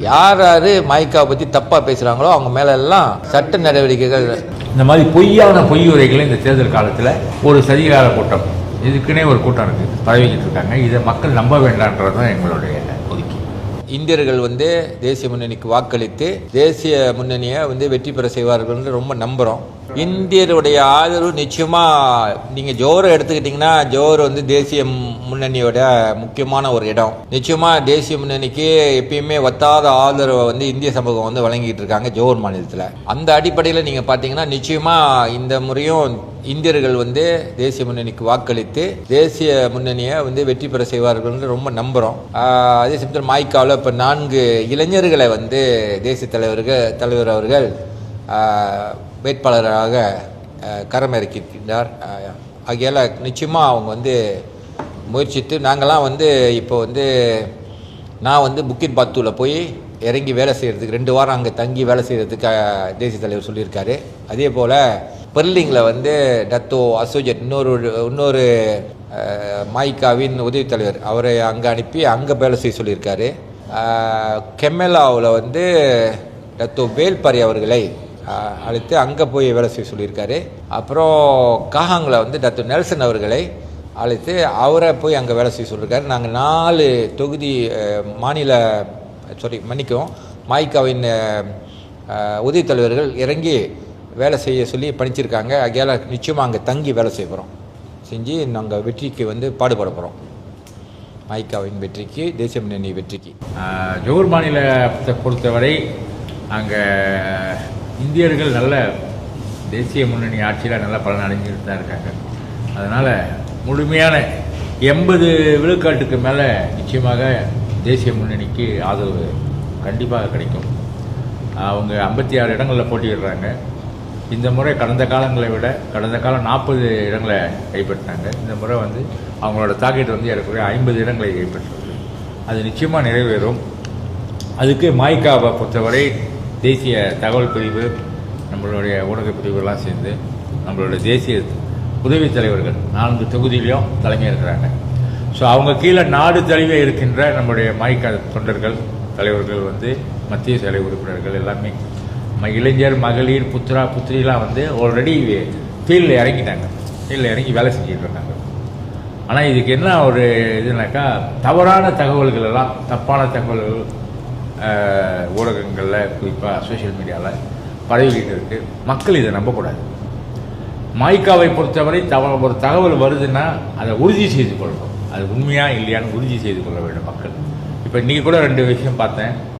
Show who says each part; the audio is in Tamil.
Speaker 1: யார் யார் மாய்க்காவை பற்றி தப்பாக பேசுகிறாங்களோ அவங்க மேலெல்லாம் சட்ட நடவடிக்கைகள்.
Speaker 2: இந்த மாதிரி பொய்யான பொய்யுரைகளை இந்த தேர்தல் காலத்தில் ஒரு சதிகார கூட்டம், இதுக்குன்னே ஒரு கூட்டம் இருக்குது, பரவிக்கிட்டு இருக்காங்க. இதை மக்கள் நம்ப வேண்டான்றது தான் எங்களுடைய கோரிக்கை.
Speaker 1: இந்தியர்கள் தேசிய முன்னணிக்கு வாக்களித்து தேசிய முன்னணியை வெற்றி பெற செய்வார்கள் ரொம்ப நம்புகிறோம். இந்தியருடைய ஆதரவு நிச்சயமா. நீங்க ஜோரை எடுத்துக்கிட்டீங்கன்னா ஜோர் தேசிய முன்னணியோட முக்கியமான ஒரு இடம். நிச்சயமா தேசிய முன்னணிக்கு எப்பயுமே வத்தாத ஆதரவை இந்திய சமூகம் வழங்கிட்டு இருக்காங்க ஜோர் மாநிலத்தில். அந்த அடிப்படையில் நீங்க பாத்தீங்கன்னா நிச்சயமா இந்த முறையும் இந்தியர்கள் தேசிய முன்னணிக்கு வாக்களித்து தேசிய முன்னணியை வெற்றி பெற செய்வார்கள் ரொம்ப நம்புகிறோம். அதே சமயத்தில் மாய்க்காவில் இப்போ 4 இளைஞர்களை தேசிய தலைவர் அவர்கள் வேட்பாளராக களமிறக்கியிருக்கின்றார். ஆகையால் நிச்சயமாக அவங்க முயற்சித்து நாங்கள்லாம் இப்போ நான் புக்கிட் பாத்தூவில் போய் இறங்கி வேலை செய்கிறதுக்கு 2 வாரம் அங்கே தங்கி வேலை செய்கிறதுக்கு தேசிய தலைவர் சொல்லியிருக்காரு. அதே போல் பெர்லிங்கில் டத்தோ அசோஜட் இன்னொரு மாய்க்காவின் உதவி தலைவர் அவரை அங்கே அனுப்பி அங்கே வேலை செய்ய சொல்லியிருக்காரு. கெமெலாவில் டத்தோ வேல்பாரி அவர்களை அழைத்து அங்கே போய் வேலை செய்ய சொல்லியிருக்காரு. அப்புறம் காஹாங்கில் டத்தோ நெல்சன் அவர்களை அழைத்து அவரை போய் அங்கே வேலை செய்ய சொல்லியிருக்காரு. நாங்கள் 4 தொகுதி மாய்க்காவின் உதவி தலைவர்கள் இறங்கி வேலை செய்ய சொல்லி பணிச்சிருக்காங்க. ஆகையால் நிச்சயமாக அங்கே தங்கி வேலை செய்ய போகிறோம். செஞ்சு நாங்கள் வெற்றிக்கு பாடுபட போகிறோம். மாய்க்காவின் வெற்றிக்கு, தேசிய முன்னணி வெற்றிக்கு.
Speaker 2: ஜோர் மாநிலத்தை பொறுத்தவரை அங்கே இந்தியர்கள் நல்ல தேசிய முன்னணி ஆட்சியில் நல்ல பலன் அடைஞ்சிட்டு தான் இருக்காங்க. அதனால் முழுமையான 80 விழுக்காட்டுக்கு மேலே நிச்சயமாக தேசிய முன்னணிக்கு ஆதரவு கண்டிப்பாக கிடைக்கும். அவங்க 56 இடங்களில் போட்டியிடுறாங்க. இந்த முறை கடந்த காலங்களை விட கடந்த காலம் 40 இடங்களை கைப்பற்றினாங்க. இந்த முறை அவங்களோட டார்கெட் ஏறக்குறைய 50 இடங்களை கைப்பற்றுறது. அது நிச்சயமாக நிறைவேறும். அதுக்கு மாய்க்காவை பொறுத்தவரை தேசிய தகவல் பிரிவு, நம்மளுடைய ஊடக பிரிவுகள்லாம் சேர்ந்து நம்மளுடைய தேசிய உதவி தலைவர்கள் 4 தொகுதியிலையும் தலைமையாக இருக்கிறாங்க. ஸோ அவங்க கீழே நாடு தழுவிய இருக்கின்ற நம்முடைய மாய்க்கா தொண்டர்கள் தலைவர்கள் மத்திய செயலை உறுப்பினர்கள் எல்லாமே இளைஞர், மகளிர், புத்திரிலாம் ஆல்ரெடி ஃபீல்டில் இறங்கிட்டாங்க. ஃபீல்டில் இறங்கி வேலை செஞ்சுட்டு இருக்காங்க. ஆனால் இதுக்கு என்ன ஒரு இதுனாக்கா, தவறான தகவல்கள் எல்லாம், தப்பான தகவல்கள் ஊடகங்களில் குறிப்பாக சோஷியல் மீடியாவில் பரவிக்கிட்டு இருக்குது. மக்கள் இதை நம்பக்கூடாது. மாய்க்காவை பொறுத்தவரை ஒரு தகவல் வருதுன்னா அதை உறுதி செய்து கொள்ளணும். அது உண்மையா இல்லையான்னு உறுதி செய்து கொள்ள வேண்டும் மக்கள். இப்போ இன்றைக்கி கூட 2 விஷயம் பார்த்தேன்.